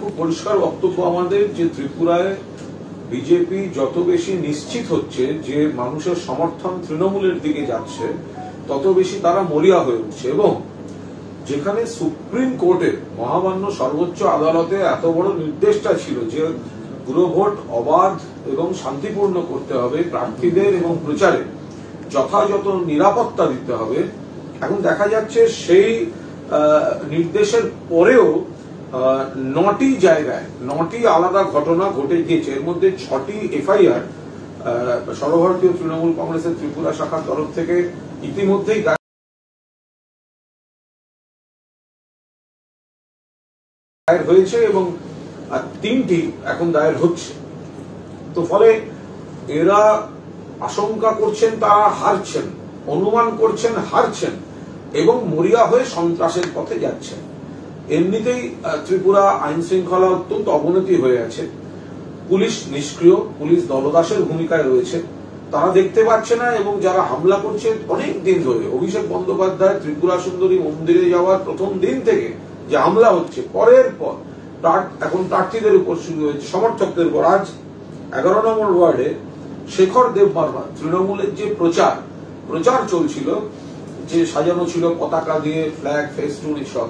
খুব পরিষ্কার বক্তব্য আমাদের যে ত্রিপুরায় বিজেপি যত বেশি নিশ্চিত হচ্ছে যে মানুষের সমর্থন তৃণমূলের দিকে যাচ্ছে, তত বেশি তারা মরিয়া হয়ে উঠছে। এবং যেখানে সুপ্রিম কোর্টে মহামান্য সর্বোচ্চ আদালতে এত বড় নির্দেশটা ছিল যে পুরভোট অবাধ এবং শান্তিপূর্ণ করতে হবে, প্রার্থীদের এবং প্রচারে যথাযথ নিরাপত্তা দিতে হবে, এখন দেখা যাচ্ছে সেই নির্দেশের পরেও 9টি জায়গায় 9টি আলাদা ঘটনা ঘটে গিয়েছে। এর মধ্যে 6টি এফআইআর সর্বভারতীয় তৃণমূল কংগ্রেসের ত্রিপুরা শাখার তরফ থেকে ইতিমধ্যেই দায়ের হয়েছে এবং 3টি এখন দায়ের হচ্ছে। তো ফলে এরা আশঙ্কা করছেন তারা হারছেন, অনুমান করছেন হারছেন এবং মরিয়া হয়ে সন্ত্রাসের পথে যাচ্ছেন। এমনিতেই ত্রিপুরা আইন শৃঙ্খলা অত্যন্ত অবনতি হয়ে আছে। পুলিশ নিষ্ক্রিয়, পুলিশ দলদাসের ভূমিকায় রয়েছে, তারা দেখতে পাচ্ছে না। এবং যারা হামলা করছে অনেক দিন ধরে, অভিষেক বন্দ্যোপাধ্যায় ত্রিপুরা সুন্দরী মন্দিরে যাওয়ার প্রথম দিন থেকে যে হামলা হচ্ছে, পরের পর এখন প্রার্থীদের উপর শুরু হয়েছে, সমর্থকদের উপর। আজ 11 নম্বর ওয়ার্ডে শেখর দেববর্মা তৃণমূলের যে প্রচার চলছিল, যে সাজানো ছিল পতাকা দিয়ে, ফ্ল্যাগ, ফেস্টুন, এসব,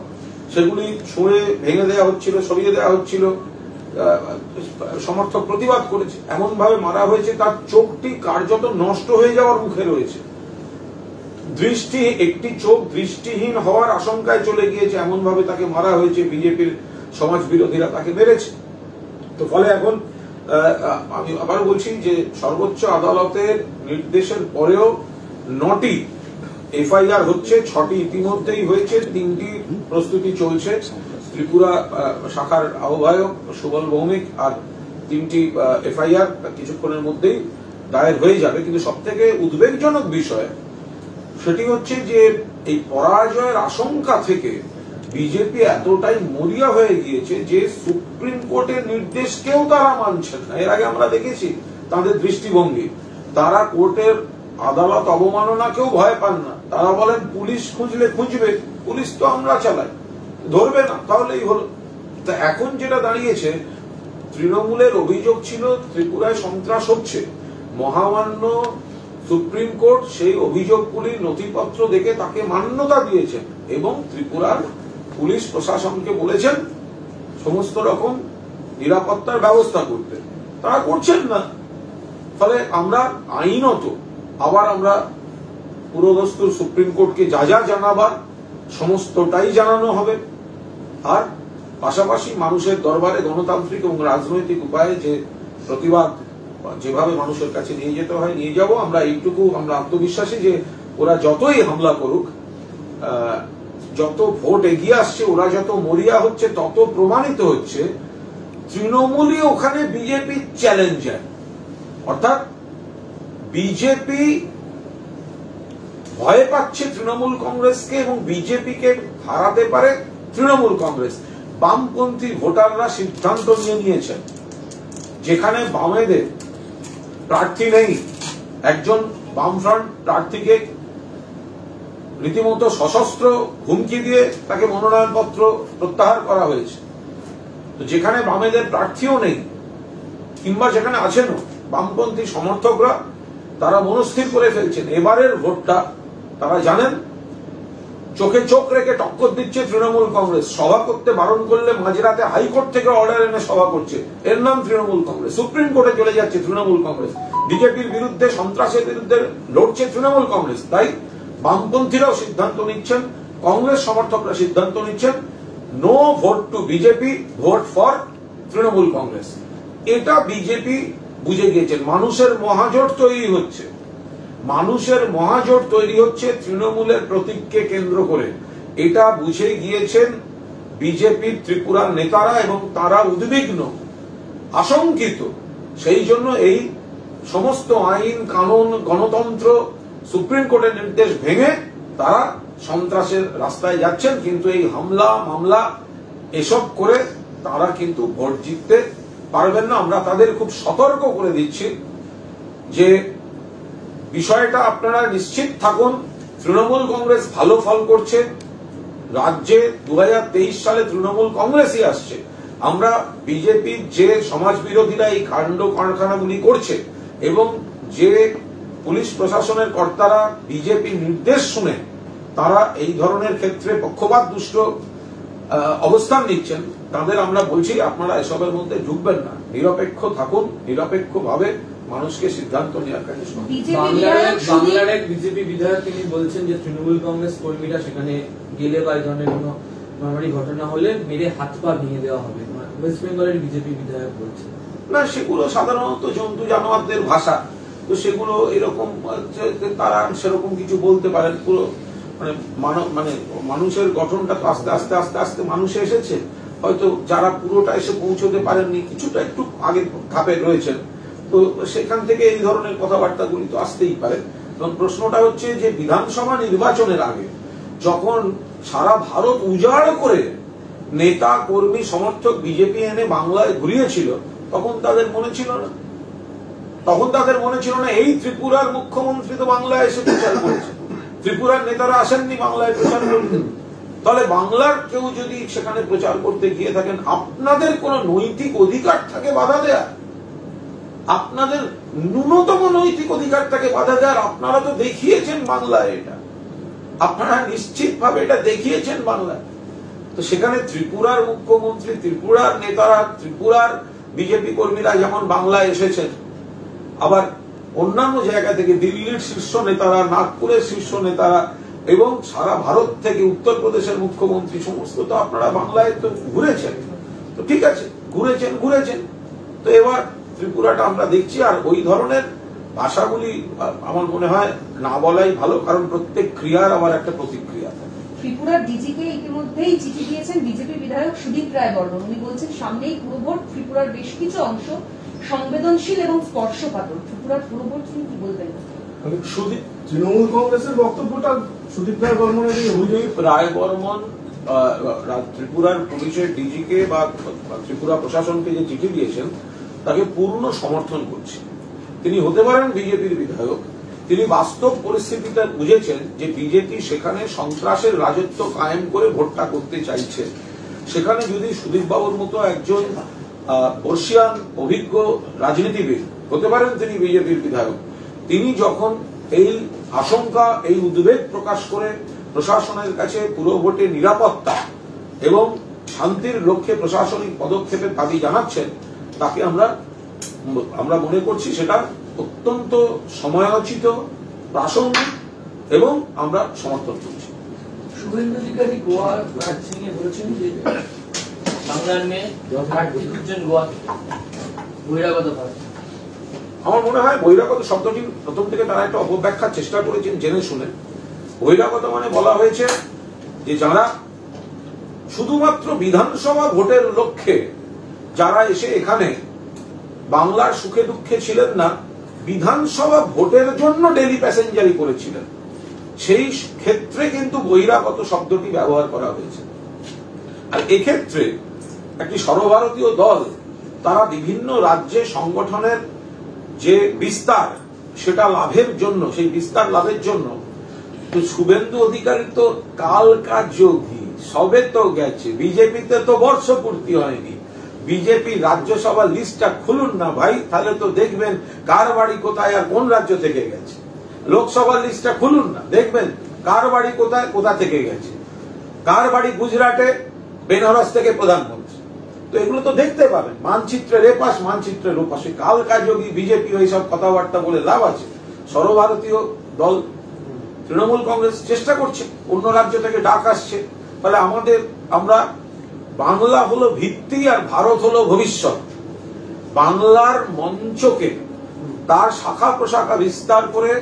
সেগুলি ছুঁড়ে ভেঙে দেওয়া হচ্ছিল, সরিয়ে দেওয়া হচ্ছিল। সমর্থক প্রতিবাদ করেছে, এমন ভাবে মারা হয়েছে তার চোখটি কার্যত নষ্ট হয়ে যাওয়ার মুখে রয়েছে। একটি চোখ দৃষ্টিহীন হওয়ার আশঙ্কায় চলে গিয়েছে, এমন ভাবে তাকে মারা হয়েছে। বিজেপির সমাজ বিরোধীরা তাকে মেরেছে। তো ফলে এখন আমি আবার বলছি যে সর্বোচ্চ আদালতের নির্দেশের পরেও 9টি এফআইআর হচ্ছে, 6টি ইতিমধ্যেই হয়েছে, 3টি প্রস্তুতি চলছে। ত্রিপুরা শাখার আহ্বায়ক সুবল ভৌমিক, আর 3টি এফআইআর কিছুক্ষণের মধ্যেই দায়ের হয়ে যাবে। কিন্তু সব থেকে উদ্বেগজনক বিষয় সেটি হচ্ছে যে এই পরাজয়ের আশঙ্কা থেকে বিজেপি এতটাই মরিয়া হয়ে গিয়েছে যে সুপ্রিম কোর্টের নির্দেশকেও তারা মানছেন না। এর আগে আমরা দেখেছি তাদের দৃষ্টিভঙ্গি, তারা কোর্টের আদালত অবমাননাকেও ভয় পান না। তারা বলেন পুলিশ খুঁজলে খুঁজবে, পুলিশ তো আমরা চালাই, ধরবে না, তাহলেই হলো। তা এখন যেটা দাঁড়িয়েছে, তৃণমূলের অভিযোগ ছিল ত্রিপুরায় সন্ত্রাস হচ্ছে, মহামান্য সুপ্রিম কোর্ট সেই অভিযোগগুলির নথিপত্র দেখে তাকে মান্যতা দিয়েছেন এবং ত্রিপুরার পুলিশ প্রশাসনকে বলেছেন সমস্ত রকম নিরাপত্তার ব্যবস্থা করতে। তারা করছেন না। ফলে আমরা আইনত আবার আমরা পুরোদস্তুর সুপ্রিম কোর্টকে যা যা জানাবার সমস্তটাই জানানো হবে। আর পাশাপাশি মানুষের দরবারে গণতান্ত্রিক এবং রাজনৈতিক উপায়ে যে প্রতিবাদ যেভাবে মানুষের কাছে নিয়ে যেতে হয় নিয়ে যাব। আমরা এইটুকু আমরা আত্মবিশ্বাসী যে ওরা যতই হামলা করুক, যত ভোট এগিয়ে আসছে, ওরা যত মরিয়া হচ্ছে, তত প্রমাণিত হচ্ছে তৃণমূলই ওখানে বিজেপি চ্যালেঞ্জার। অর্থাৎ বিজেপি ভয় পাচ্ছে তৃণমূল কংগ্রেসকে এবং বিজেপিকে হারাতে পারে তৃণমূল কংগ্রেস। বামপন্থী ভোটাররা সিদ্ধান্ত নিয়ে নিয়েছেন, যেখানে বামেদের প্রার্থী নেই, একজন বামফ্রন্ট প্রার্থীকে রীতিমতো সশস্ত্র হুমকি দিয়ে তাকে মনোনয়নপত্র প্রত্যাহার করা হয়েছে। তো যেখানে বামেদের প্রার্থীও নেই, কিংবা যেখানে আছেনও বামপন্থী সমর্থকরা, তারা মনস্থির করে ফেলছেন এবারের ভোটটা তারা জানেন চোখে চোখ রেখে টক্কর দিচ্ছে তৃণমূল কংগ্রেস। সভা করতে বারণ করলে মাঝরাতে হাইকোর্ট থেকে অর্ডার এনে সভা করছে, এর নাম তৃণমূল কংগ্রেস। সুপ্রিম কোর্টে চলে যাচ্ছে তৃণমূল কংগ্রেস, বিজেপির বিরুদ্ধে, সন্ত্রাসের বিরুদ্ধে লড়ছে তৃণমূল কংগ্রেস। তাই বামপন্থীরাও সিদ্ধান্ত নিচ্ছেন, কংগ্রেস সমর্থকরা সিদ্ধান্ত নিচ্ছেন, no vote to BJP, vote for Trinamool Congress. এটা বিজেপি বুঝে গিয়েছেন। মানুষের মহাজোট তৈরি হচ্ছে, মানুষের মহাজোট তৈরি হচ্ছে তৃণমূলের প্রতীককে কেন্দ্র করে। এটা বুঝে গিয়েছেন বিজেপির ত্রিপুরার নেতারা এবং তারা উদ্বিগ্ন, আশঙ্কিত। সেই জন্য এই সমস্ত আইন কানুন, গণতন্ত্র, সুপ্রিম কোর্টের নির্দেশ ভেঙে তারা সন্ত্রাসের রাস্তায় যাচ্ছেন। কিন্তু এই হামলা মামলা এসব করে তারা কিন্তু ভোট জিততে পারবেন না। আমরা তাদের খুব সতর্ক করে দিচ্ছি যে বিষয়টা আপনারা নিশ্চিত থাকুন, তৃণমূল কংগ্রেস ভালো ফল করছে। রাজ্যে 2023 সালে তৃণমূল কংগ্রেসই আসছে। আমরা বিজেপির যে সমাজ বিরোধীরা এই কাণ্ড কারখানাগুলি করছে এবং যে পুলিশ প্রশাসনের কর্তারা বিজেপি নির্দেশ শুনে তারা এই ধরনের ক্ষেত্রে পক্ষপাত দুষ্ট অবস্থান নিচ্ছেন, তাদের আমরা বলছি আপনারা এসবের মধ্যে ঢুকবেন না, নিরপেক্ষ থাকুন, নিরপেক্ষভাবে মানুষকে সিদ্ধান্ত নেওয়ার কাছে। বাংলার এক বিজেপি বিধায়ক তিনি বলছেন যে তৃণমূল কংগ্রেস কর্মীরা সেখানে গেলে বা এই ধরনের কোন মারামারি ঘটনা হলে মেরে হাত পা ভেঙে দেওয়া হবে, ওয়েস্ট বেঙ্গলের বিজেপি বিধায়ক বলছেন। না, সেগুলো সাধারণত জন্তু জানোয়ারদের ভাষা, তো সেগুলো এরকম তারা সেরকম কিছু বলতে পারেন। পুরো মানে মানুষের গঠনটা তো আস্তে আস্তে আস্তে আস্তে মানুষে এসেছে, হয়তো যারা পুরোটা এসে পৌঁছতে পারেননি কিছুটা একটু আগের ধাপে রয়েছেন, তো সেখান থেকে এই ধরনের কথাবার্তাগুলি তো আসতেই পারে। এবং প্রশ্নটা হচ্ছে যে বিধানসভা নির্বাচনের আগে যখন সারা ভারত উজাড় করে নেতা কর্মী সমর্থক বিজেপি এনে বাংলায় ঘুরিয়েছিল, তখন তাদের মনে ছিল না এই ত্রিপুরার মুখ্যমন্ত্রী তো বাংলায় এসে প্রচার করেছে, ত্রিপুরার নেতারা আসেননি বাংলায় প্রচার করতে। তাহলে বাংলার কেউ যদি সেখানে প্রচার করতে গিয়ে থাকেন, আপনাদের কোন নৈতিক অধিকার থাকে বাধা দেয়া? আপনাদের ন্যূনতম নৈতিক অধিকার থাকে বাধা দেওয়ার? আপনারা তো দেখিয়েছেন বাংলায়, এটা আপনারা নিশ্চিতভাবে এটা দেখিয়েছেন বাংলায়। তো সেখানে ত্রিপুরার মুখ্যমন্ত্রী, ত্রিপুরার নেতারা, ত্রিপুরার বিজেপি কর্মীরা যেমন বাংলায় এসেছেন, আবার অন্যান্য জায়গা থেকে দিল্লির শীর্ষ নেতারা, নাগপুরের শীর্ষ নেতারা এবং সারা ভারত থেকে উত্তরপ্রদেশের মুখ্যমন্ত্রী সমস্ত তো আপনারা বাংলায় তো ঘুরেছেন। তো ঠিক আছে, ঘুরেছেন, তো এবার ত্রিপুরাটা আমরা দেখছি। আর ওই ধরনের ভাষাগুলি আমার মনে হয় না বলাই ভালো, কারণ প্রত্যেক ক্রিয়ার আবার একটা প্রতিক্রিয়া থাকে। ত্রিপুরার ডিজিকে ইতিমধ্যেই চিঠি দিয়েছেন বিজেপি বিধায়ক সুদীপ রায় বর্মন। উনি বলছেন সামনেই পুরভোট, ত্রিপুরার বেশ কিছু অংশ সংবেদনশীল এবং স্পর্শকাতর। ত্রিপুরার পুরভোট নিয়ে কি বলবেন? তৃণমূল কংগ্রেসের বক্তব্যটা সুদীপ রায় বর্মনের। সুদীপ রায় বর্মন ত্রিপুরার পুলিশের ডিজিকে বা ত্রিপুরা প্রশাসনকে যে চিঠি দিয়েছেন তাকে পূর্ণ সমর্থন করছে। তিনি হতে পারেন বিজেপির বিধায়ক, তিনি বাস্তব পরিস্থিতিটা বুঝেছেন যে বিজেপি সেখানে সন্ত্রাসের রাজত্ব কায়েম করে ভোটটা করতে চাইছে। সেখানে যদি সুদীপ বাবুর মতো একজন বর্ষিয়ান অভিজ্ঞ রাজনীতিবিদ, হতে পারেন তিনি বিজেপির বিধায়ক, তিনি যখন এই আশঙ্কা, এই উদ্বেগ প্রকাশ করে প্রশাসনের কাছে পুরো ভোটের নিরাপত্তা এবং শান্তির লক্ষ্যে প্রশাসনিক পদক্ষেপের দাবি জানাচ্ছেন, তাকে আমরা মনে করছি সেটা অত্যন্ত সময়োচিত, প্রাসঙ্গিক এবং আমরা সমর্থন করছি। শুভেন্দু অধিকারী গোয়ার নিয়ে বলেছেন যে বাংলার মেয়ে গোয়া বহিরাগত ভারত। আমার মনে হয় বহিরাগত শব্দটি প্রথম থেকে তারা একটা অপব্যাখ্যার চেষ্টা করেছেন জেনে শুনে। বহিরাগত মানে বলা হয়েছে যে যারা শুধুমাত্র বিধানসভা ভোটের লক্ষ্যে যারা এসে এখানে বাংলার সুখে দুঃখে ছিলেন না, বিধানসভা ভোটের জন্য ডেলি প্যাসেঞ্জারি করেছিলেন, সেই ক্ষেত্রে কিন্তু বহিরাগত শব্দটি ব্যবহার করা হয়েছে। আর এক্ষেত্রে একটি সর্বভারতীয় দল তারা বিভিন্ন রাজ্যে সংগঠনের যে বিস্তার, সেটা লাভের জন্য, সেই বিস্তার লাভের জন্য শুভেন্দু অধিকারী তো কালকা যোগী, সবে তো গেছে, বিজেপিতে তো বর্ষপূর্তি হয়নি, বিজেপি রাজ্যসভা লিস্টটা খুলুন না ভাই, তাহলে তো দেখবেন কার বাড়ি কোথায় আর কোন রাজ্য থেকে গেছে। লোকসভা লিস্টটা খুলুন না, দেখবেন কার বাড়ি কোথায়, কোথা থেকে গেছে, কার বাড়ি গুজরাটে, বেনারস থেকে প্রধানমন্ত্রী, তো এগুলো তো দেখতে পাবেন। মানচিত্রের এপাশ মানচিত্রের ওপাশে কালকা যোগী বিজেপি ওইসব কথাবার্তা বলে লাভ আছে? সর্বভারতীয় দল তৃণমূল কংগ্রেস চেষ্টা করছে, অন্য রাজ্য থেকে ডাক আসছে, তাহলে আমরা বাংলা হলো ভিত্তি আর ভারত হলো ভবিষ্যৎ। বাংলার মঞ্চকে তার শাখা প্রশাখা বিস্তার করে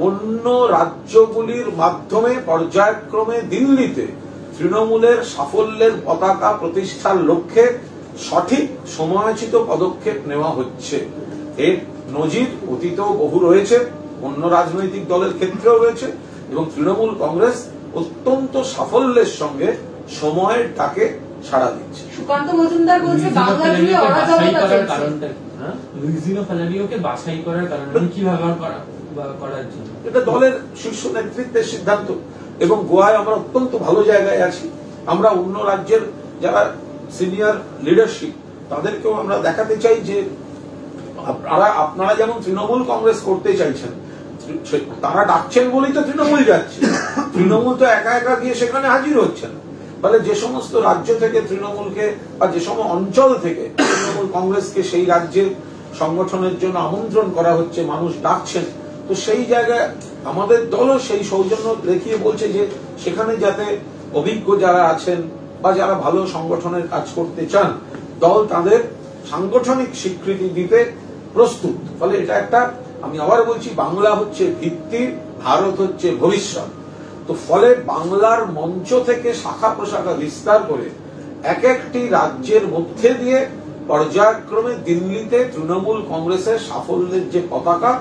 অন্য রাজ্যগুলির মাধ্যমে পর্যায়ক্রমে দিল্লিতে তৃণমূলের সাফল্যের পতাকা প্রতিষ্ঠার লক্ষ্যে সঠিক সময়োচিত পদক্ষেপ নেওয়া হচ্ছে। এর নজির অতীতেও বহু রয়েছে, অন্য রাজনৈতিক দলের ক্ষেত্রেও রয়েছে, এবং তৃণমূল কংগ্রেস অত্যন্ত সাফল্যের সঙ্গে সময়ের ডাকে সাড়া দিচ্ছে। সুকান্ত মজুমদার বলছে বাংলা জুড়ে অরাজকতা চলছে। রিজিনো ফ্যালানিওকে বাছাই করার কারণে কি ব্যবহার করার জন্য এটা দলের শীর্ষ নেতৃত্বের সিদ্ধান্ত, এবং গোয়ায় আমরা অত্যন্ত ভালো জায়গায় আছি। আমরা অন্য রাজ্যের যারা সিনিয়র লিডারশিপ তাদেরকেও আমরা দেখাতে চাই যে আপনারা যেমন তৃণমূল কংগ্রেস করতে চাইছেন, তারা ডাকছেন বলেই তো তৃণমূল যাচ্ছে, তৃণমূল তো একা একা গিয়ে সেখানে হাজির হচ্ছে না। ফলে যে সমস্ত রাজ্য থেকে তৃণমূলকে বা যে সমস্ত অঞ্চল থেকে তৃণমূল কংগ্রেসকে সেই রাজ্যের সংগঠনের জন্য আমন্ত্রণ করা হচ্ছে, মানুষ ডাকছেন, তো সেই জায়গায় আমাদের দলও সেই সৌজন্য দেখিয়ে বলছে যে সেখানে যাতে অভিজ্ঞ যারা আছেন বা যারা ভালো সংগঠনের কাজ করতে চান, দল তাদের সাংগঠনিক স্বীকৃতি দিতে প্রস্তুত। ফলে এটা একটা, আমি আবার বলছি, বাংলা হচ্ছে ভিত্তি, ভারত হচ্ছে ভবিষ্যৎ। তো ফলে বাংলার মঞ্চ থেকে শাখা প্রশাখা বিস্তার করে এক একটি রাজ্যের মধ্যে দিয়ে পর্যায়ক্রমে দিল্লিতে তৃণমূল কংগ্রেসের সাফল্যের যে পতাকা,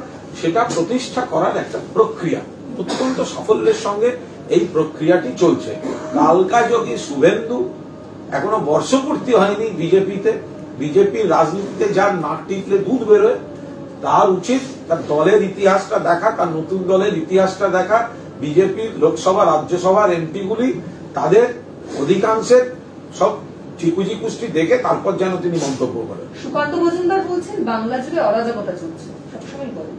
সেটা প্রতিষ্ঠা করার একটা প্রক্রিয়া, অত্যন্ত সাফল্যের সঙ্গে এই প্রক্রিয়াটি চলছে। কালকাযোগী শুভেন্দু, এখনো বর্ষপূর্তি হয়নি বিজেপিতে, বিজেপির রাজনীতিতে যার নাক টিপলে দুধ বেরোয়, তার উচিত তার দলের ইতিহাসটা দেখা, তার নতুন দলের ইতিহাসটা দেখা। বিজেপির লোকসভা রাজ্যসভার এমপিগুলি তাদের অধিকাংশের সব চিকুজি কুষ্টি দেখে তারপর যেন তিনি মন্তব্য করেন। সুকান্ত মজুমদার বলছেন বাংলা জুড়ে অরাজকতা চলছে, সবসময় বলেন।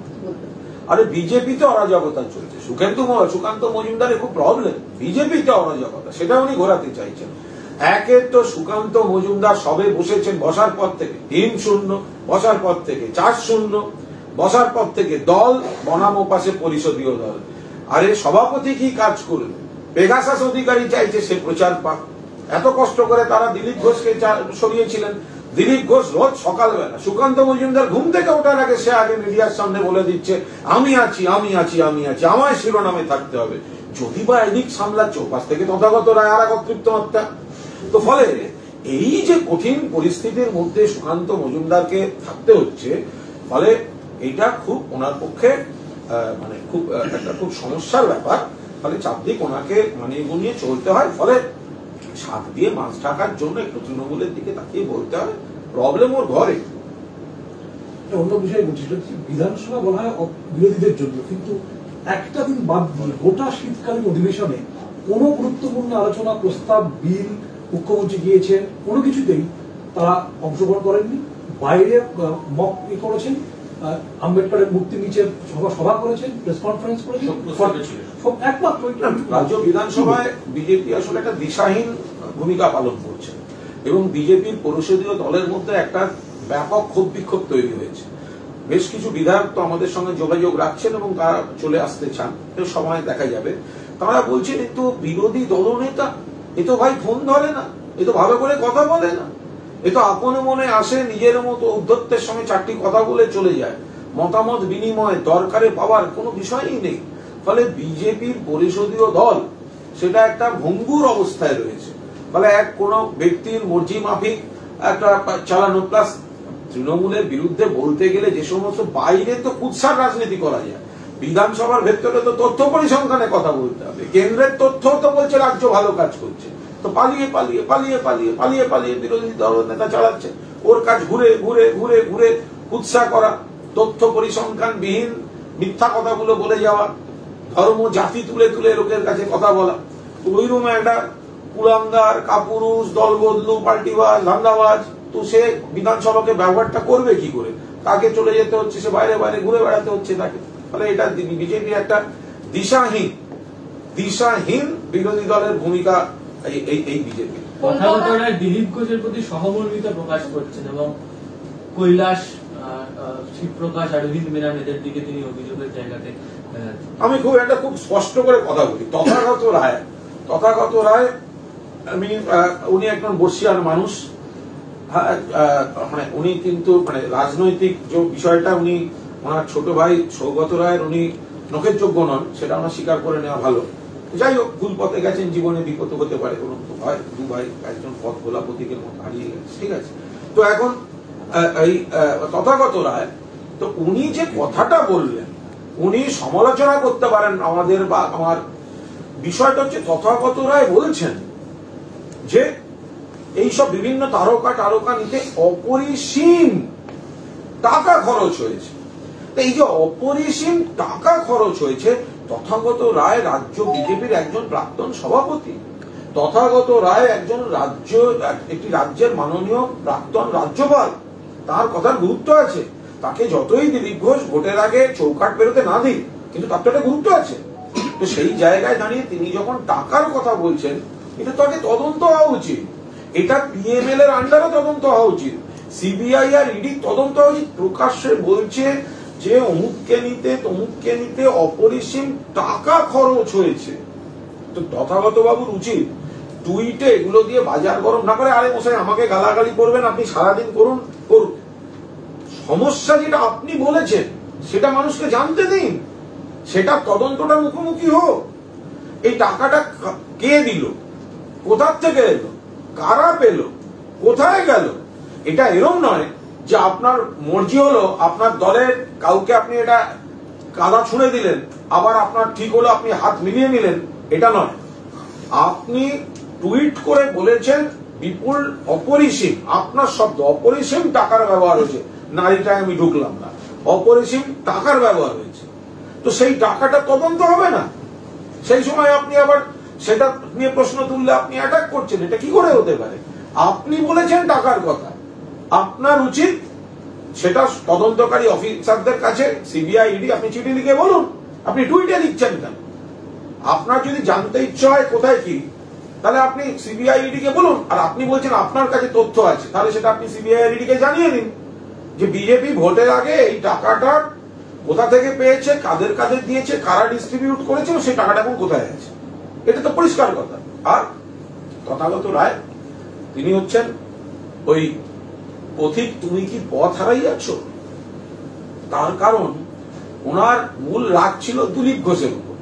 আরে বিজেপিতে অরাজকতা চলছে, সুকান্ত মজুমদারের খুব প্রবলেম, বিজেপিতে অরাজকতা, সেটা উনি ঘোরাতে চাইছেন। একে তো সুকান্ত মজুমদার সবে বসেছেন, বসার পর থেকে 3-0, বসার পর থেকে 4-0, বসার পর থেকে দল বনাম ওপাশে পরিষদীয় দল। আরে সভাপতি কি কাজ করবে? পেগাসাস অধিকারী চাইছে সে প্রচার পাক। এত কষ্ট করে তারা দিলীপ ঘোষকে সরিয়েছিলেন। দিলীপ ঘোষ রোজ সকালবেলা, সুকান্ত মজুমদার ঘুম থেকে ওঠার আগে সে আগে মিডিয়ার সামনে বলে দিচ্ছে, আমি আছি, আমি আছি, আমি আছি, আমার শিরোনামে থাকতে হবে। যদি বা এদিক সামলাচ্ছ, পাশ থেকে তথাগত রায় আর এক অতৃপ্ত হত্যা। তো ফলে এই যে কঠিন পরিস্থিতির মধ্যে সুকান্ত মজুমদারকে থাকতে হচ্ছে, ফলে এইটা খুব ওনার পক্ষে মানে খুব সমস্যার ব্যাপার। ফলে চারদিক ওনাকে মানিয়ে গুনিয়ে চলতে হয়। ফলে শাক দিয়ে মাছ ঢাকার জন্য একটু তৃণমূলের দিকে তাকিয়ে বলতে হয়, প্রবলেম ওর ঘরে। অন্য বিষয়ে বলছি, বিধানসভা বলা হয় বিরোধীদের জন্য, কিন্তু একটা দিন বাদ দিয়ে গোটা শীতকালীন অধিবেশনে কোন গুরুত্বপূর্ণ আলোচনা, প্রস্তাব, বিল মুখ্যমন্ত্রী গিয়েছেন, কোনো কিছুতেই তারা অংশগ্রহণ করেননি। বাইরে মক করেছেন, আম্বেদকরের মূর্তির নিচে সভা করেছেন, প্রেস কনফারেন্স করেছেন, একমাত্র রাজ্য বিধানসভায় বিজেপি আসলে একটা দিশাহীন ভূমিকা পালন করছে এবং বিজেপির পরিষদীয় দলের মধ্যে একটা ব্যাপক ক্ষোভ বিক্ষোভ তৈরি হয়েছে। বেশ কিছু বিধায়ক তো আমাদের সঙ্গে যোগাযোগ রাখছেন এবং তারা চলে আসতে চান, সময় দেখা যাবে। তারা বলছেন এ তো বিরোধী দলনেতা, এ তো ভাই ফোন ধরে না, এ তো ভালো করে কথা বলে না, এ তো আপনে মনে আসে, নিজের মতো উদ্ধত্তের সঙ্গে চারটি কথা বলে চলে যায়, মতামত বিনিময় দরকারে পাওয়ার কোনো বিষয়ই নেই। ফলে বিজেপির পরিষদীয় দল সেটা একটা ভঙ্গুর অবস্থায় রয়েছে। ফলে কোন ব্যক্তির মর্জি মাফিক একটা চালানো, প্লাস তৃণমূলের বিরুদ্ধে বলতে গেলে যে সমস্ত বাইরে তো কুৎসার রাজনীতি করা যায়, বিধানসভার ভেতরে তো তথ্য পরিসংখ্যানে কথা বলতে হবে, কেন্দ্রের তথ্য তো বলছে রাজ্য ভালো কাজ করছে, তো পালিয়ে পালিয়ে পালিয়ে পালিয়ে পালিয়ে পালিয়ে বিরোধী দল নেতা চালাচ্ছে। ওর কাজ ঘুরে ঘুরে ঘুরে ঘুরে কুৎসা করা, তথ্য পরিসংখ্যান বিহীন মিথ্যা কথাগুলো বলে যাওয়া, ধর্ম জাতি তুলে তুলে লোকের কাছে কথা বলা। ওই রুমে একটা কুলাঙ্গার, কাপুরুষ, দল বদলু, পাল্টিবাজ, ধান্দাবাজ, তো সে বিধানসভাকে ব্যবহারটা করবে কি করে? তাকে চলে যেতে হচ্ছে, সে বাইরে বাইরে ঘুরে বেড়াতে হচ্ছে তাকে। ফলে এটা বিজেপি একটা দিশাহীন বিরোধী দলের ভূমিকা এই বিজেপি। দিলীপ ঘোষের প্রতি সহমর্মিতা প্রকাশ করছেন এবং কৈলাস, শিবপ্রকাশ, অরবিন্দ মেনন এদের দিকে তিনি অভিযোগের জায়গাতে। আমি খুব স্পষ্ট করে কথা বলি, তথাগত রায় উনি একজন বর্ষিয়ান মানুষ। মানে উনি কিন্তু মানে রাজনৈতিক যে বিষয়টা, উনি ওনার ছোট ভাই সৌগত রায়ের উনি নখের যোগ্য নন, সেটা আমরা স্বীকার করে নেওয়া ভালো। যাই হোক, ভুল পথে গেছেন, জীবনে বিপদ হতে পারে, কোনো হয় দু ভাই একজন পথ ভোলা প্রতীকের মতো হারিয়ে গেছে, ঠিক আছে। তো এখন এই তথাগত রায়, তো উনি যে কথাটা বললেন, উনি সমালোচনা করতে পারেন আমাদের বা আমার, বিষয়টা হচ্ছে তথাগত রায় বলছেন যে এইসব বিভিন্ন তারকা নিতে অপরিসীম টাকা খরচ হয়েছে। এই যে অপরিসীম টাকা খরচ হয়েছে, তথাগত রায় রাজ্য বিজেপির একজন প্রাক্তন সভাপতি, তথাগত রায় একজন একটি রাজ্যের মাননীয় প্রাক্তন রাজ্যপাল, তার কথার গুরুত্ব আছে। তাকে যতই দিলীপ ঘোষ ভোটের আগে চৌকাট বেরোতে না দিন, কিন্তু তার তো একটা গুরুত্ব আছে। তো সেই জায়গায় দাঁড়িয়ে তিনি যখন টাকার কথা বলছেন, এটা তো আগে তদন্ত হওয়া উচিত। এটা পিএমএল এর আন্ডারে তদন্ত হওয়া উচিত, সিবিআই আর ইডি তদন্ত হওয়া উচিত। প্রকাশ্যে বলছে যে অমুককে নিতে অপরিসীম টাকা খরচ হয়েছে। তো তথাগত বাবুর উচিত টুইটে এগুলো দিয়ে বাজার গরম না করে, আরে মশাই আমাকে গালাগালি করবেন, আপনি সারাদিন করুন। সমস্যা যেটা আপনি বলেছেন সেটা মানুষকে জানতে দিন, সেটা তদন্তটা মুখোমুখি হোক। এই টাকাটা কে দিল, কোথার থেকে এলো, কারা পেল, কোথায় গেল? এটা এরম নয় যে আপনার মর্জি হলো, আপনার দলের কাউকে আপনি এটা কাদা ছুঁড়ে দিলেন, আবার আপনার ঠিক হলো আপনি হাত মিলিয়ে নিলেন, এটা নয়। আপনি টুইট করে বলেছেন বিপুল অপরিসীম, আপনার শব্দ অপরিসীম টাকার ব্যবহার হয়েছে, নারীটায় আমি ঢুকলাম না, অপরিসীম টাকার ব্যবহার হয়েছে। তো সেই টাকাটা তদন্ত হবে না? সেই সময় আপনি আবার সেটা নিয়ে প্রশ্ন তুললে আপনি অ্যাটাক করছেন, এটা কি করে হতে পারে? আপনি বলেছেন টাকার কথা, আপনার উচিত সেটা তদন্তকারী অফিসারদের কাছে, সিবিআই ইডি, আপনি চিঠি লিখে বলুন। আপনি টুইটে লিখছেন কেন? আপনার যদি জানতে ইচ্ছা হয় কোথায় কি, তাহলে আপনি সিবিআই ইডি কে বলুন। আর আপনি বলছেন আপনার কাছে তথ্য আছে, তাহলে সেটা আপনি সিবিআই ইডি কে জানিয়ে দিন যে বিজেপি ভোটের আগে এই টাকাটা কোথা থেকে পেয়েছে, কাদের কাদের দিয়েছে, কারা ডিস্ট্রিবিউট করেছে, সেই টাকাটা এখন কোথায় আছে। এটা তো পরিষ্কার কথা। আর তথাগত রায় তিনি হচ্ছেন ওই পথিক তুমি কি পথ হারাইয়াছ। তার কারণ ওনার মূল রাগ ছিল দিলীপ ঘোষের উপর।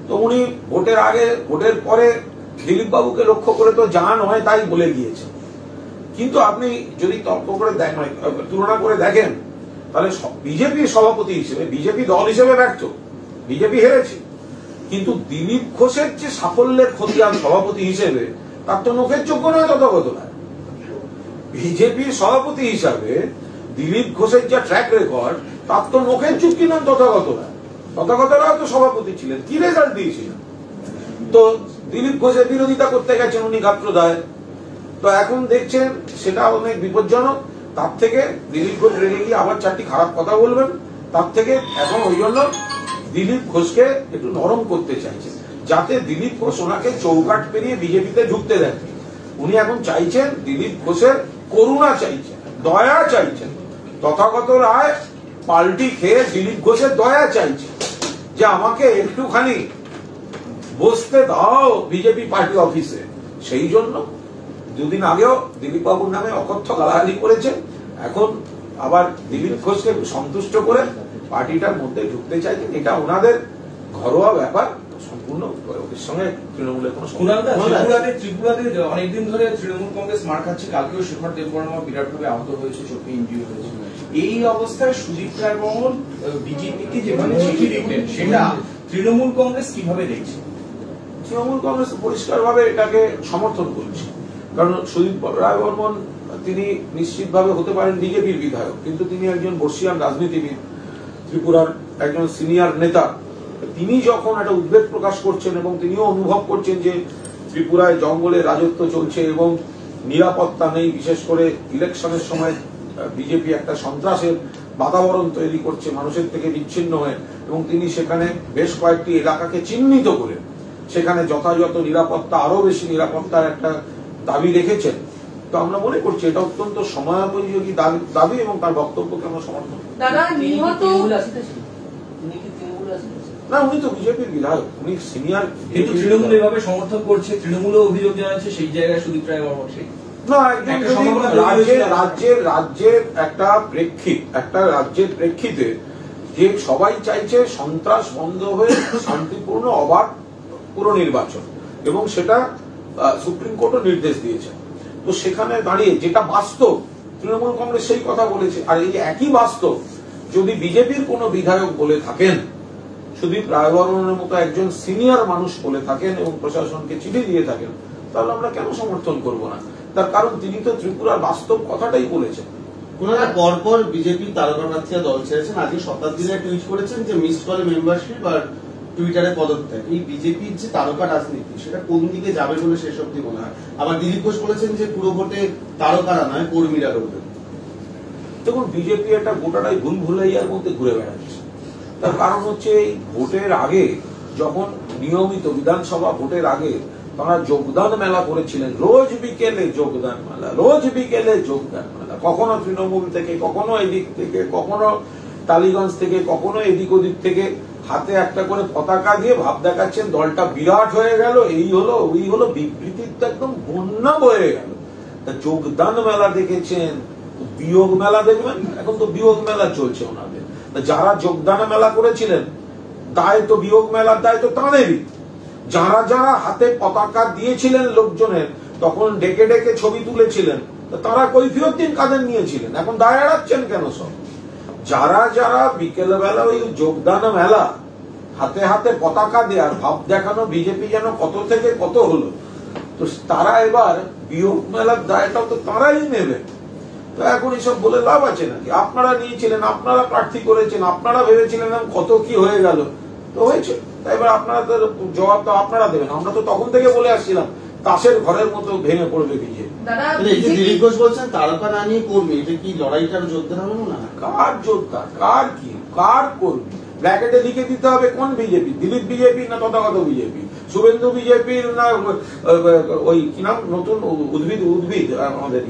তো উনি ভোটের আগে ভোটের পরে দিলীপ বাবুকে লক্ষ্য করে তো যা নয় তাই বলে গিয়েছেন। কিন্তু আপনি যদি তর্ক করে তুলনা করে দেখেন, তাহলে বিজেপির সভাপতি হিসেবে, বিজেপি দল হিসেবে ব্যর্থ, বিজেপি হেরেছে, কিন্তু দিলীপ ঘোষের যে সাফল্যের খতিয়ান সভাপতি হিসেবে, তার তো নখের যোগ্য নয় তথাগত রায়। বিজেপির সভাপতি হিসাবে দিলীপ ঘোষের যে ট্র্যাক রেকর্ড, তার তো নখের চুক্তি নন তথাগত রায়। তথাগত রায় তো সভাপতি ছিলেন, কি রেজাল্ট দিয়েছিলেন? তো দিলীপ ঘোষের বিরোধিতা করতে গেছেন উনি গাত্রদায়। তো এখন দেখছেন সেটা অনেক বিপজ্জনক। তার থেকে দিলীপ ঘোষ রেগে গিয়ে আবার চারটি খারাপ কথা বলবেন, তার থেকে এখন ওই জন্য দিলীপ ঘোষকে একটু নরম করতে চাইছেন, যাতে দিলীপ ঘোষ ওনাকে চৌকাট পেরিয়ে বিজেপিতে ঢুকতে দেন। উনি এখন চাইছেন দিলীপ ঘোষের করুণা চাইছেন, দয়া চাইছেন। তথাগত রায় পাল্টি খেয়ে দিলীপ ঘোষের দয়া চাইছেন যে আমাকে একটুখানি বসতে দাও বিজেপি পার্টি অফিসে। সেই জন্য দুদিন আগেও দিলীপ বাবুর নামে অকথ্য গালাগালি করেছেন, এখন আবার দিলীপ ঘোষকে সন্তুষ্ট করে পার্টিটার মধ্যে ঢুকতে চাইছেন। এটা ওনাদের ঘরোয়া ব্যাপার, সম্পূর্ণ ওদের সঙ্গে তৃণমূলের কোনো ত্রিপুরাতে অনেকদিন ধরে তৃণমূল কংগ্রেস মার খাচ্ছে। কালকেও শেখর দেববর্মা বিরাটভাবে আহত হয়েছে, চোখে ইনজুরি হয়েছে। এই অবস্থায় সুদীপ রায় বর্মন বিজেপিকে যেভাবে চিঠি লিখলেন, সেটা তৃণমূল কংগ্রেস কিভাবে দেখছে? তৃণমূল কংগ্রেস পরিষ্কারভাবে এটাকে সমর্থন করছে, কারণ সুদীপ রায় বর্মন তিনি নিশ্চিতভাবে হতে পারেন বিজেপির বিধায়ক, কিন্তু তিনি একজন বর্ষীয়ান রাজনীতিবিদ, ত্রিপুরার একজন সিনিয়র নেতা। তিনি যখন একটা উদ্বেগ প্রকাশ করছেন এবং তিনিও অনুভব করছেন যে ত্রিপুরায় জঙ্গলের রাজত্ব চলছে এবং নিরাপত্তা নেই, বিশেষ করে ইলেকশনের সময় বিজেপি একটা সন্ত্রাসের বাতাবরণ তৈরি করছে মানুষের থেকে বিচ্ছিন্ন হয়ে, এবং তিনি সেখানে বেশ কয়েকটি এলাকাকে চিহ্নিত করে সেখানে যথাযথ নিরাপত্তা, আরো বেশি নিরাপত্তার একটা দাবি রেখেছেন। তো আমরা মনে করছি এটা অত্যন্ত সময়োপযোগী দাবি এবং তার বক্তব্যকে আমরা সমর্থন করি। না, উনি তো বিজেপির বিধায়ক, উনি সিনিয়র। কিন্তু তৃণমূল এভাবে সমর্থন করছে, তৃণমূলও অভিযোগ জানাচ্ছে সেই জায়গায় সুদীপ রায় বর্মন না, রাজ্যের একটা রাজ্যের প্রেক্ষিতে যে সবাই চাইছে সন্ত্রাস বন্ধ হয়ে শান্তিপূর্ণ অবাধ পুরো নির্বাচন, এবং সেটা সুপ্রিম কোর্টও নির্দেশ দিয়েছে। তো সেখানে দাঁড়িয়ে যেটা বাস্তব, তৃণমূল কংগ্রেস সেই কথা বলেছে। আর এই একই বাস্তব যদি বিজেপির কোনো বিধায়ক বলে থাকেন, সুদীপ রায় বর্মনের মতো একজন সিনিয়র মানুষ বলে থাকেন এবং প্রশাসনকে চিঠি দিয়ে থাকেন, তাহলে আমরা কেন সমর্থন করব না? তার কারণ তিনি তো ত্রিপুরার বাস্তব কথাটাই বলেছেন। পরপর বিজেপি তারকা প্রার্থীরা দল ছেড়েছেন। আজকে শতাব্দীরা টুইট করেছেন যে মিসড কল মেম্বারশিপ আর টুইটারে পদত্যাগ, এই বিজেপির যে তারকা রাজনীতি সেটা কোন দিকে যাবে বলে শেষ অব্দি মনে হয়? আবার দিলীপ ঘোষ বলেছেন যে পুরো ভোটে তারকারা নয় কর্মীরা লড়বেন। দেখুন, বিজেপি একটা গোটাটাই ভুল ভুলাইয়ার মধ্যে ঘুরে বেড়াচ্ছে। তার কারণ হচ্ছে এই ভোটের আগে, যখন নিয়মিত বিধানসভা ভোটের আগে তারা যোগদান মেলা করেছিলেন, রোজ বিকেলে যোগদান মেলা, রোজ বিকেলে যোগদান মেলা, কখনো তৃণমূল থেকে, কখনো এদিক থেকে, কখনো টালিগঞ্জ থেকে, কখনো এদিক ওদিক থেকে হাতে একটা করে পতাকা দিয়ে ভাব দেখাচ্ছেন দলটা বিরাট হয়ে গেল, এই হলো ওই হলো, বিবৃতির তো একদম বন্যা বয়ে গেল। তা যোগদান মেলা দেখেছেন, বিয়োগ মেলা দেখবেন, এখন তো বিয়োগ মেলা চলছে ওনাদের। যারা যোগদান মেলা করেছিলেন দায় তো, বিয়োগ মেলার দায় তো তাঁদেরই। যারা যারা হাতে পতাকা দিয়েছিলেন লোকজনের, তখন ডেকে ডেকে ছবি তুলেছিলেন, তারা কৈফিয়ত দিন কাদের নিয়েছিলেন, এখন দায় এড়াচ্ছেন কেন সব? যারা যারা বিকেলবেলা ওই যোগদান মেলা, হাতে হাতে পতাকা দেওয়ার ভাব দেখানো, বিজেপি যেন কত থেকে কত হলো, তো তারা এবার বিয়োগ মেলার দায়টাও তো তারাই নেবে। তো এখন এসব বলে লাভ আছে নাকি? আপনারা নিয়েছিলেন, আপনারা প্রার্থী করেছেন, আপনারা ভেবেছিলেন কত কি হয়ে গেল, তো হয়েছে। এবার আপনারা তো জবাব তো আপনারা দেবেন। আমরা তো তখন থেকে বলে আসছিলাম তাসের ঘরের মতো ভেঙে পড়বে বিজেপি। দিলীপ ঘোষ বলছেন তারকা না নিয়ে কর্মী, এটা কি লড়াইটার যোদ্ধা হলো না? কার যোদ্ধা, কার কি, কার কর্মী? ব্র্যাকেটে লিখে দিতে হবে কোন বিজেপি, দিলীপ বিজেপি না তথাগত বিজেপি, শুভেন্দু বিজেপির না ওই কি নাম নতুন উদ্ভিদ আমাদের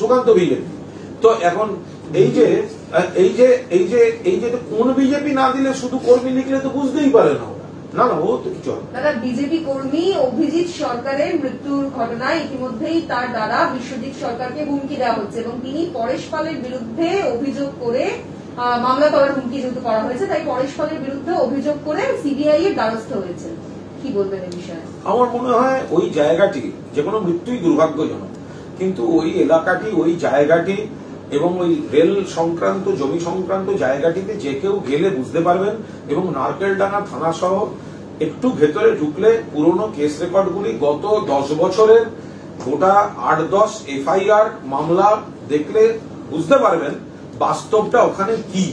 সুকান্ত বিজেপি। তো এখন এই যে কোন বিজেপি না দিলে শুধু কর্মী লিখলে তো বুঝতেই পারে না ওরা। না ও তো কিছু দাদা, বিজেপি কর্মী অভিজিৎ সরকারের মৃত্যুর ঘটনায় ইতিমধ্যেই তার দ্বারা বিশ্বজিৎ সরকারকে হুমকি দেওয়া হচ্ছে এবং তিনি পরেশ পালের বিরুদ্ধে অভিযোগ করে মামলা করার হুমকি যেহেতু করা হয়েছে, তাই পরেশ পালের বিরুদ্ধে অভিযোগ করে সিবিআই এর দ্বারস্থ হয়েছে। কি বলবেন এই বিষয়ে? আমার মনে হয় ওই জায়গাটি, যে কোনো মৃত্যুই দুর্ভাগ্যজনক, কিন্তু ওই এলাকাটি, ওই জায়গাটি এবং ওই রেল সংক্রান্ত, জমি সংক্রান্ত জায়গাটিতে যে কেউ গেলে বুঝতে পারবেন। এবং নারকেলডাঙ্গা থানা সহ একটু ভেতরে ঢুকলে পুরনো কেস রেকর্ডগুলি গত 10 বছরের গোটা 8-10 এফআইআর মামলা দেখলে বুঝতে পারবেন বাস্তবটা ওখানে কি।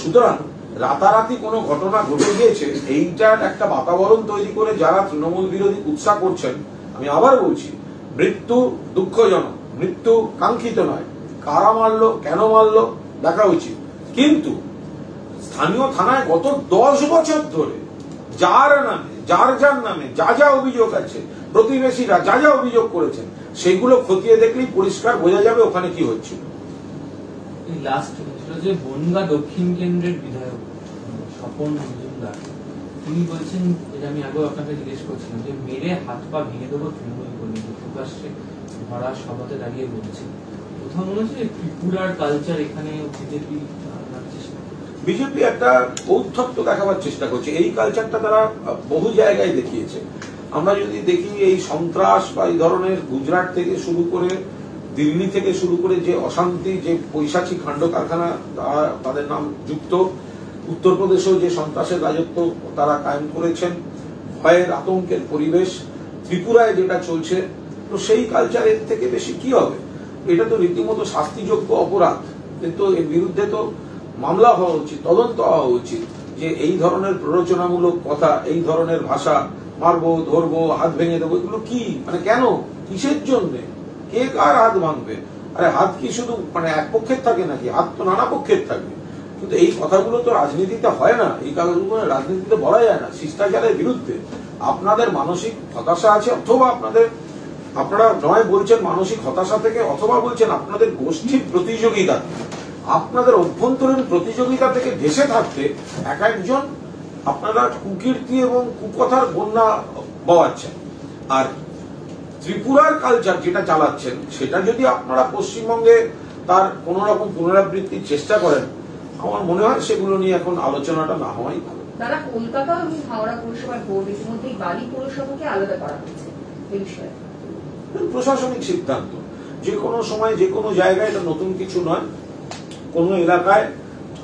সুতরাং রাতারাতি কোনো ঘটনা ঘটে গিয়েছে, এইটার একটা বাতাবরণ তৈরি করে যারা তৃণমূল বিরোধী উৎসাহ করছেন, আমি আবার বলছি, মৃত্যু দুঃখজনক, মৃত্যু কাঙ্ক্ষিত নয়। কারা মারলো, কেন মারলো দেখা উচিত, কিন্তু স্থানীয় থানায় গত 10 বছর ধরে যার নামে যা যা অভিযোগ আছে, প্রতিবেশীরা যা যা অভিযোগ করেছেন, সেগুলো খতিয়ে দেখলেই পরিষ্কার বোঝা যাবে ওখানে কি হচ্ছিল। লাস্ট যে বনগাঁ দক্ষিণ কেন্দ্রের বিধায়ক স্বপন মজুমদার, তিনি বলছেন, যেটা আমি আগেও আপনাকে জিজ্ঞেস করছিলাম, যে মেরে হাত পা ভেঙে দেবো তৃণমূল কর্মী, প্রকাশ্যে ভরা সভাতে দাঁড়িয়ে বলছে। কোথাও মনে হচ্ছে ত্রিপুরার কালচার এখানে বিজেপি একটা ঔদ্ধত্য দেখাবার চেষ্টা করছে। এই কালচারটা তারা বহু জায়গায় দেখিয়েছে। আমরা যদি দেখি এই সন্ত্রাস বা এই ধরনের গুজরাট থেকে শুরু করে, দিল্লি থেকে শুরু করে যে অশান্তি, যে পৈশাচিক কাণ্ড কারখানা তাদের নাম যুক্ত, উত্তরপ্রদেশেও যে সন্ত্রাসের রাজত্ব তারা কায়েম করেছেন, ভয়ের আতঙ্কের পরিবেশ, ত্রিপুরায় যেটা চলছে, তো সেই কালচারের থেকে বেশি কি হবে? এটা তো রীতিমতো শাস্তিযোগ্য অপরাধ, কিন্তু এর বিরুদ্ধে তো মামলা হওয়া উচিত, তদন্ত হওয়া উচিত, যে এই ধরনের প্ররোচনামূলক কথা, এই ধরনের ভাষা, মারবো, ধরবো, হাত ভেঙে দেবো, এগুলো কি, মানে কেন, কিসের জন্য, কে কার হাত ভাঙবে? আরে হাত কি শুধু এক পক্ষের থাকে নাকি? হাত তো নানা পক্ষের থাকবে। কিন্তু এই কথাগুলো তো রাজনীতিতে হয় না, এই কথাগুলো রাজনীতিতে বলা যায় না, শিষ্টাচারের বিরুদ্ধে। আপনাদের মানসিক হতাশা আছে, অথবা আপনারা নয় বলছেন মানসিক হতাশা থেকে, অথবা বলছেন আপনাদের গোষ্ঠীর প্রতিযোগিতা, আপনাদের অভ্যন্তরীণ প্রতিযোগিতা থেকে ভেসে থাকতে এক একজন আপনারা কুকীর্তি এবং কুকথার বন্যা বওয়াচ্ছেন। আর ত্রিপুরার কালচার যেটা চালাচ্ছেন, সেটা যদি আপনারা পশ্চিমবঙ্গে তার কোন রকম পুনরাবৃত্তির চেষ্টা করেন, আমার মনে হয় সেগুলো নিয়ে এখন আলোচনাটা না হওয়াই ভালো। তারা কলকাতা এবং হাওড়া পৌরসভার বোর্ড ইতিমধ্যেই বালি পৌরসভাকে আলাদা করা হয়েছে, এই বিষয়ে প্রশাসনিক সিদ্ধান্ত। যে কোনো সময় যে কোনো জায়গায়, এটা নতুন কিছু নয়। কোন এলাকায়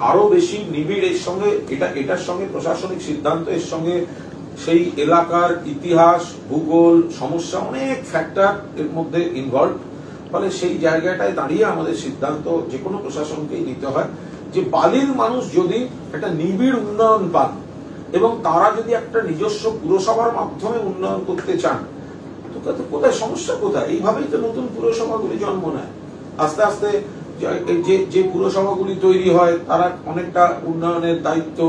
আরো বেশি নিবিড় এর সঙ্গে এটার সঙ্গে প্রশাসনিক সিদ্ধান্ত, এর সঙ্গে সেই এলাকার ইতিহাস, ভূগোল, সমস্যা, অনেক ফ্যাক্টর এর মধ্যে ইনভলভ। ফলে সেই জায়গাটায় দাঁড়িয়ে আমাদের সিদ্ধান্ত যে কোনো প্রশাসনকেই নিতে হয় যে বালির মানুষ যদি একটা নিবিড় উন্নয়ন পান, এবং তারা যদি একটা নিজস্ব পুরসভার মাধ্যমে উন্নয়ন করতে চান, তো কোথায় সমস্যা কোথায়? এইভাবেই তো নতুন পুরসভাগুলি জন্ম নেয়। আস্তে আস্তে যে পুরসভাগুলি তৈরি হয় তারা অনেকটা উন্নয়নের দায়িত্ব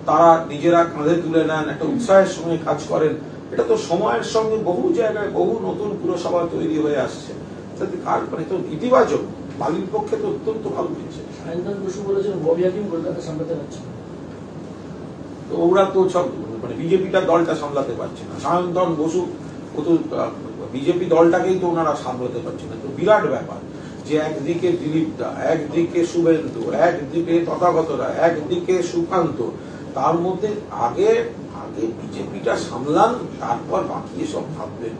তারা নিজেরা কাঁধে তুলে নেন, একটা উৎসাহের সঙ্গে কাজ করেন। এটা তো সময়ের সঙ্গে বহু জায়গায় বহু নতুন পুরসভা তৈরি হয়ে আসছে। মানে তো ইতিবাচক, বালির পক্ষে তো অত্যন্ত ভালো দিচ্ছে। সায়ন্তন বসু বলেছেন ববি হাকিম কলকাতা সামলাতে পারছে না। তো ওরা তো সব মানে বিজেপিটা দলটা সামলাতে পারছে না। সায়ন্তন বসু ও তো বিজেপি দলটাকেই তো ওনারা সামলাতে পারছে না। তো বিরাট ব্যাপার যে একদিকে দিলীপ দা, একদিকে শুভেন্দু, একদিকে তথাগতরা, একদিকে সুকান্ত, তার মধ্যে আগে বিজেপিটা সামলান, তারপর বাকি সব ভাববেন।